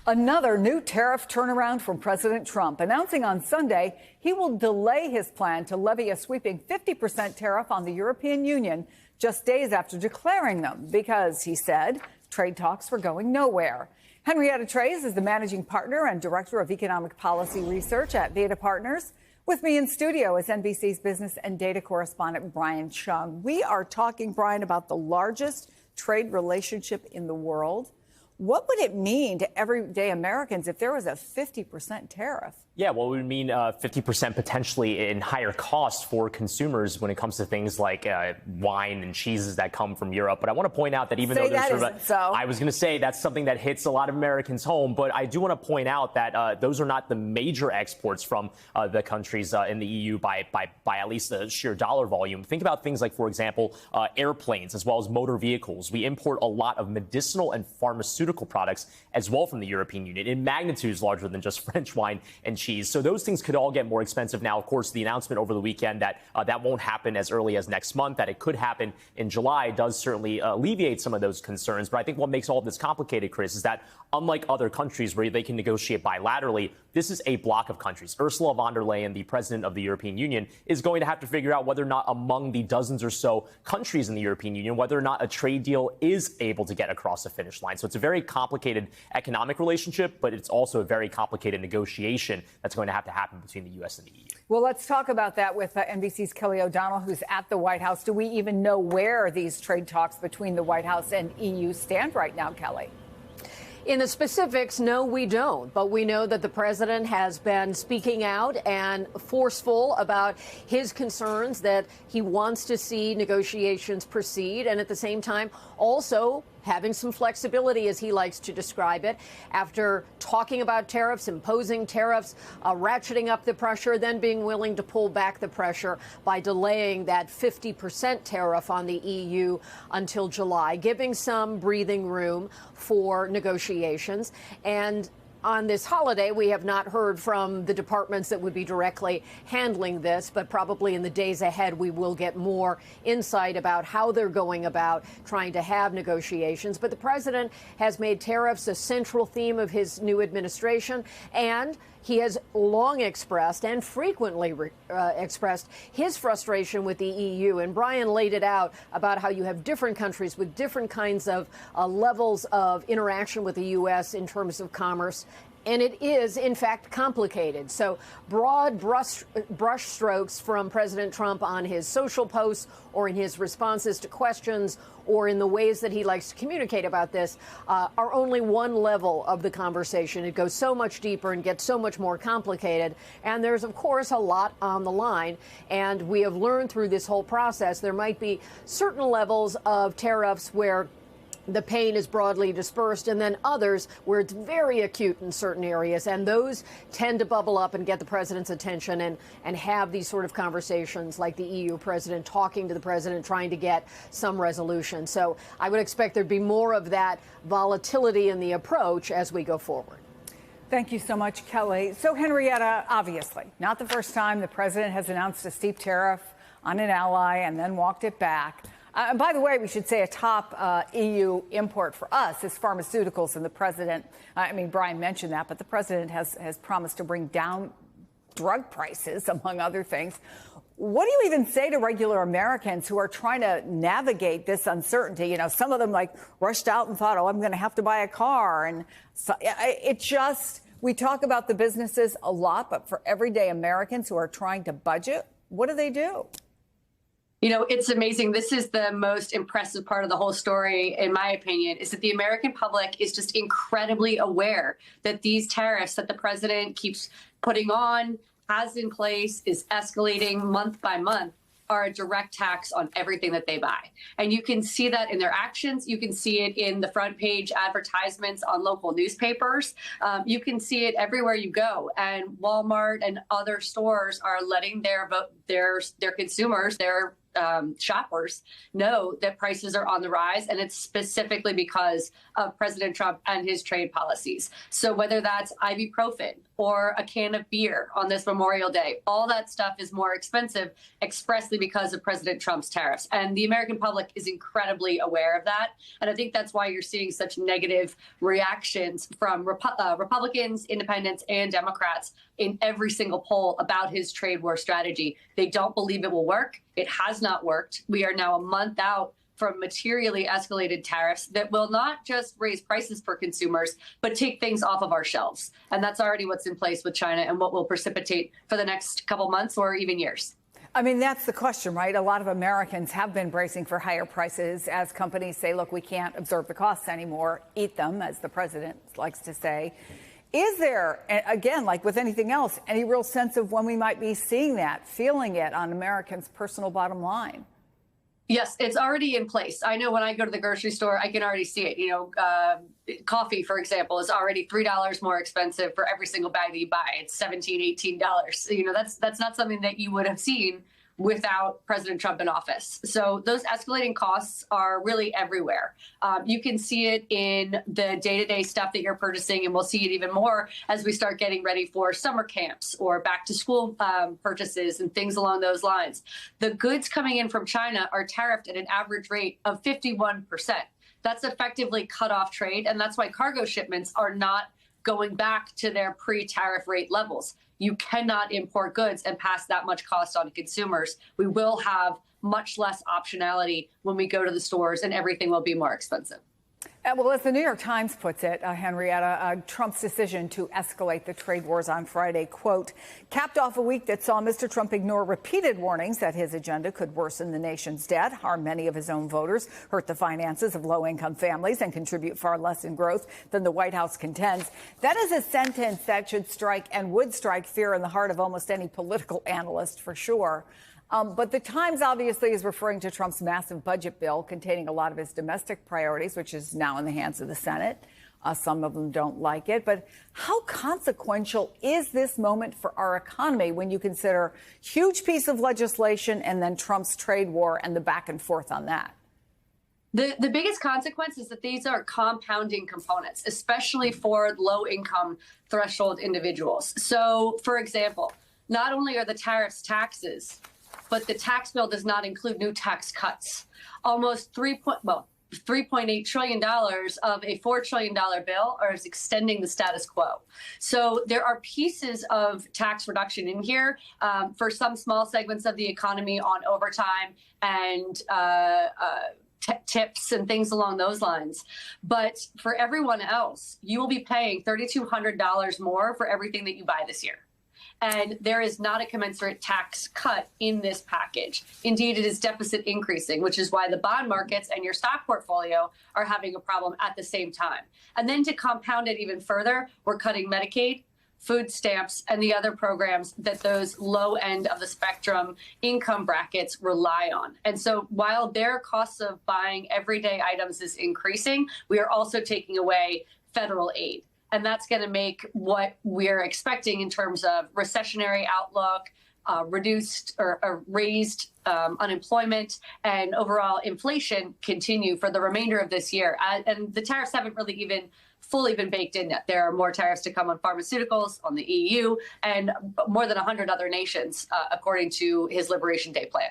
Another new tariff turnaround from President Trump, announcing on Sunday he will delay his plan to levy a sweeping 50% tariff on the European Union just days after declaring them because, he said, trade talks were going nowhere. Henrietta Treyz is the managing partner and director of economic policy research at Veda Partners. With me in studio is NBC's business and data correspondent Brian Chung. We are talking, Brian, about the largest trade relationship in the world. What would it mean to everyday Americans if there was a 50% tariff? Yeah, well, it would mean 50% potentially in higher costs for consumers when it comes to things like wine and cheeses that come from Europe. But I want to point out that even though there's I was going to say that's something that hits a lot of Americans home. But I do want to point out that those are not the major exports from the countries in the EU by at least the sheer dollar volume. Think about things like, for example, airplanes as well as motor vehicles. We import a lot of medicinal and pharmaceutical products as well from the European Union in magnitudes larger than just French wine and cheese. So those things could all get more expensive. Now, of course, the announcement over the weekend that that won't happen as early as next month, that it could happen in July, does certainly alleviate some of those concerns. But I think what makes all of this complicated, Chris, is that unlike other countries where they can negotiate bilaterally, this is a block of countries. Ursula von der Leyen, the president of the European Union, is going to have to figure out whether or not among the dozens or so countries in the European Union, whether or not a trade deal is able to get across the finish line. So it's a very complicated economic relationship, but it's also a very complicated negotiation that's going to happen between the U.S. and the EU. Well, let's talk about that with NBC's Kelly O'Donnell, who's at the White House. Do we even know where these trade talks between the White House and EU stand right now, Kelly? In the specifics, no, we don't. But we know that the president has been speaking out and forceful about his concerns that he wants to see negotiations proceed, and at the same time also having some flexibility, as he likes to describe it, after talking about tariffs, imposing tariffs, ratcheting up the pressure, then being willing to pull back the pressure by delaying that 50% tariff on the EU until July, giving some breathing room for negotiations. And on this holiday, we have not heard from the departments that would be directly handling this, but probably in the days ahead, we will get more insight about how they're going about trying to have negotiations. But the president has made tariffs a central theme of his new administration, and he has long expressed and frequently expressed his frustration with the EU. And Brian laid it out about how you have different countries with different kinds of levels of interaction with the U.S. in terms of commerce. And it is, in fact, complicated. So broad brush strokes from President Trump on his social posts or in his responses to questions or in the ways that he likes to communicate about this are only one level of the conversation. It goes so much deeper and gets so much more complicated. And there's, of course, a lot on the line. And we have learned through this whole process there might be certain levels of tariffs where the pain is broadly dispersed, and then others where it's very acute in certain areas. And those tend to bubble up and get the president's attention and have these sort of conversations like the EU president talking to the president, trying to get some resolution. So I would expect there'd be more of that volatility in the approach as we go forward. Thank you so much, Kelly. So, Henrietta, obviously, not the first time the president has announced a steep tariff on an ally and then walked it back. And by the way, we should say a top EU import for us is pharmaceuticals. And the president, Brian mentioned that, but the president has promised to bring down drug prices, among other things. What do you even say to regular Americans who are trying to navigate this uncertainty? You know, some of them rushed out and thought, I'm going to have to buy a car. And so we talk about the businesses a lot, but for everyday Americans who are trying to budget, what do they do? You know, it's amazing. This is the most impressive part of the whole story, in my opinion, is that the American public is just incredibly aware that these tariffs that the president keeps putting on, has in place, is escalating month by month, are a direct tax on everything that they buy. And you can see that in their actions. You can see it in the front page advertisements on local newspapers. You can see it everywhere you go. And Walmart and other stores are letting their consumers, their shoppers know that prices are on the rise, and it's specifically because of President Trump and his trade policies. So whether that's ibuprofen or a can of beer on this Memorial Day, all that stuff is more expensive expressly because of President Trump's tariffs. And the American public is incredibly aware of that. And I think that's why you're seeing such negative reactions from Republicans, independents, and Democrats in every single poll about his trade war strategy. They don't believe it will work. It has not worked. We are now a month out from materially escalated tariffs that will not just raise prices for consumers, but take things off of our shelves. And that's already what's in place with China and what will precipitate for the next couple months or even years. I mean, that's the question, right? A lot of Americans have been bracing for higher prices as companies say, look, we can't absorb the costs anymore, eat them, as the president likes to say. Is there, again, like with anything else, any real sense of when we might be seeing that, feeling it on Americans' personal bottom line? Yes, it's already in place. I know when I go to the grocery store, I can already see it. You know, coffee, for example, is already $3 more expensive for every single bag that you buy. It's $17, $18. You know, that's not something that you would have seen without President Trump in office. So those escalating costs are really everywhere. You can see it in the day-to-day stuff that you're purchasing, and we'll see it even more as we start getting ready for summer camps or back-to-school purchases and things along those lines. The goods coming in from China are tariffed at an average rate of 51%. That's effectively cut off trade, and that's why cargo shipments are not going back to their pre-tariff rate levels. You cannot import goods and pass that much cost on to consumers. We will have much less optionality when we go to the stores, and everything will be more expensive. Well, as the New York Times puts it, Henrietta, Trump's decision to escalate the trade wars on Friday, quote, capped off a week that saw Mr. Trump ignore repeated warnings that his agenda could worsen the nation's debt, harm many of his own voters, hurt the finances of low-income families, and contribute far less in growth than the White House contends. That is a sentence that should strike and would strike fear in the heart of almost any political analyst, for sure. But the Times obviously is referring to Trump's massive budget bill containing a lot of his domestic priorities, which is now in the hands of the Senate. Some of them don't like it. But how consequential is this moment for our economy when you consider huge piece of legislation and then Trump's trade war and the back and forth on that? The biggest consequence is that these are compounding components, especially for low-income threshold individuals. So, for example, not only are the tariffs taxes, but the tax bill does not include new tax cuts. Almost $3.8 trillion of a $4 trillion bill is extending the status quo. So there are pieces of tax reduction in here for some small segments of the economy on overtime and tips and things along those lines. But for everyone else, you will be paying $3,200 more for everything that you buy this year. And there is not a commensurate tax cut in this package. Indeed, it is deficit increasing, which is why the bond markets and your stock portfolio are having a problem at the same time. And then to compound it even further, we're cutting Medicaid, food stamps, and the other programs that those low end of the spectrum income brackets rely on. And so while their costs of buying everyday items is increasing, we are also taking away federal aid. And that's going to make what we're expecting in terms of recessionary outlook, reduced or raised unemployment, and overall inflation continue for the remainder of this year. And the tariffs haven't really even fully been baked in yet. There are more tariffs to come on pharmaceuticals, on the EU, and more than 100 other nations, according to his Liberation Day plan.